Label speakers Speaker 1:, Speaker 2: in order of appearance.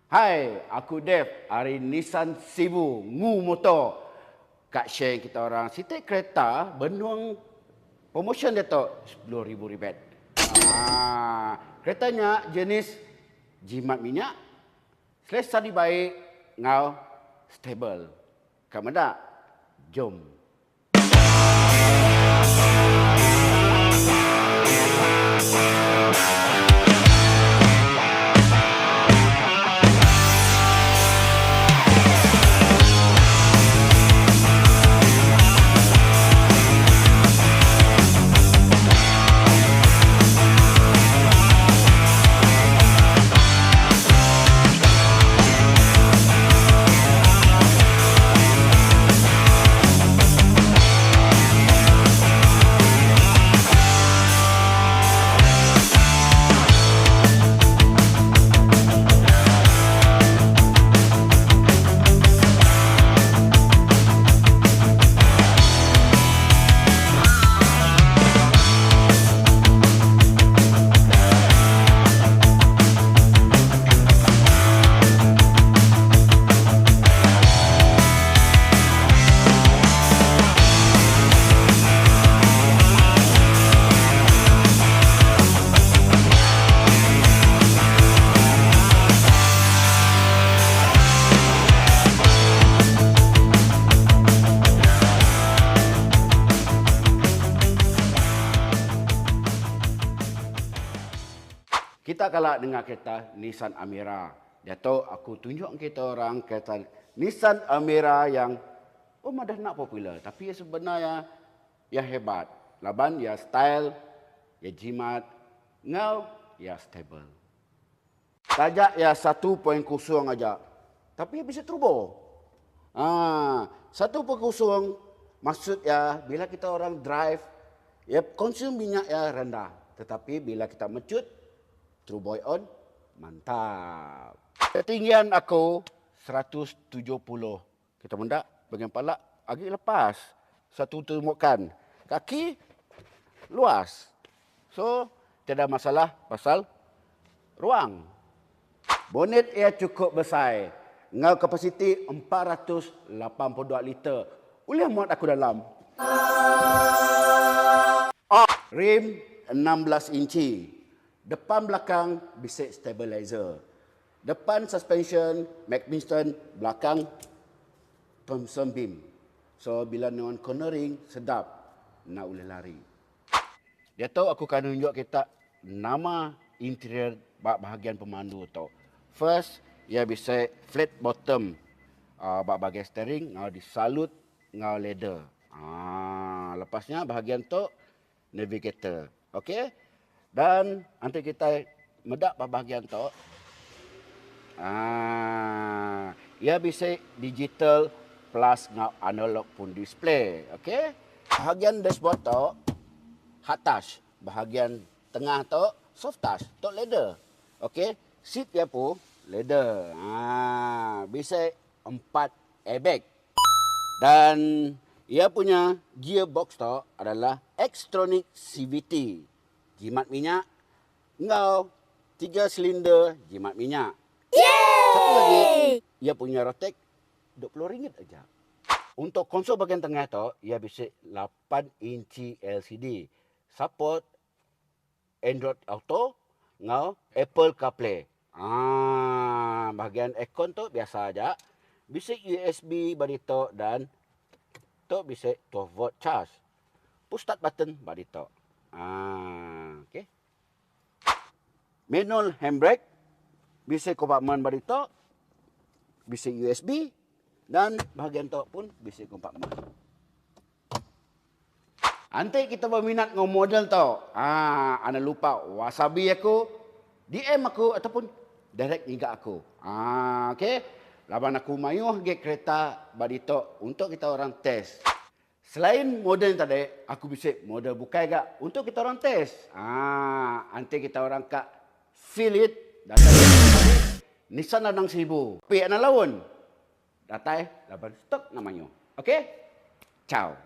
Speaker 1: Hai, aku Dev. Hari Nissan Cebu, Ngu Motor. Kat share kita orang. Sitik kereta, benuang promotion dia tu, RM10,000 rebate. Keretanya jenis jimat minyak. Selesa di baik, ngau stable. Kamu tak? Jom. Kita kalau dengar kereta Nissan Amira. Dia tahu aku tunjuk kita orang kereta Nissan Amira yang dah nak popular. Tapi sebenarnya ya hebat. Laban ya style, ya jimat, ngau ya stable. Tajak ya 1.0 aja. Tapi bisa turbo. 1.0 maksud ya bila kita orang drive, ya konsum minyak ya rendah. Tetapi bila kita mecut, turbo on, mantap. Ketinggian aku 170. Kita mendak bagian palak agak lepas. Satu temukan. Kaki luas. So, tidak masalah pasal ruang. Bonet ia cukup besar. Ngau kapasiti 482 liter. Boleh muat aku dalam. Rim 16 inci. Depan belakang bisik stabilizer. Depan suspension Magnuson, belakang Thompson beam. So bila non cornering sedap nak boleh lari. Dia tahu aku akan tunjuk kita nama interior bahagian pemandu tu. First, ia bisa flat bottom. Bahagian steering ngau disalut ngau leather. Lepasnya bahagian tu navigator. Okey? Dan nanti kita medak bahagian tu. Ia bisa digital plus analog pun display. Okey. Bahagian dashboard tu hard touch. Bahagian tengah tu soft touch. Tu leather. Okey. Seat dia pun leather. Bisa 4 airbag. Dan ia punya gearbox tu adalah Xtronic CVT. Jimat minyak, ngau 3 silinder jimat minyak.
Speaker 2: Yeay!
Speaker 1: Satu lagi, ia punya rotek RM20 aja. Untuk konsol bahagian tengah tu, ia bisa 8 inci LCD. Support Android Auto, ngau Apple CarPlay. Bahagian aircon tu biasa aja. Bisa USB bagi tu dan tu bisa 12 volt charge. Push start button bagi tu. Okay. Manual handbrake, bisa kompartmen bagi tu, bisa USB dan bahagian tu pun bisa kompartmen. Nanti kita berminat dengan model tu. Anda lupa wasabi aku, DM aku ataupun direct hingga aku. Okay. Laban aku mayuh ke kereta bagi tu untuk kita orang test. Selain model tadi, aku bisa model bukai gak untuk kita orang test. Nanti kita orang kak feel it. Datang Nissan Ladang 1000. Tapi anak lawan. Datang, laban stok namanya. Okey? Ciao.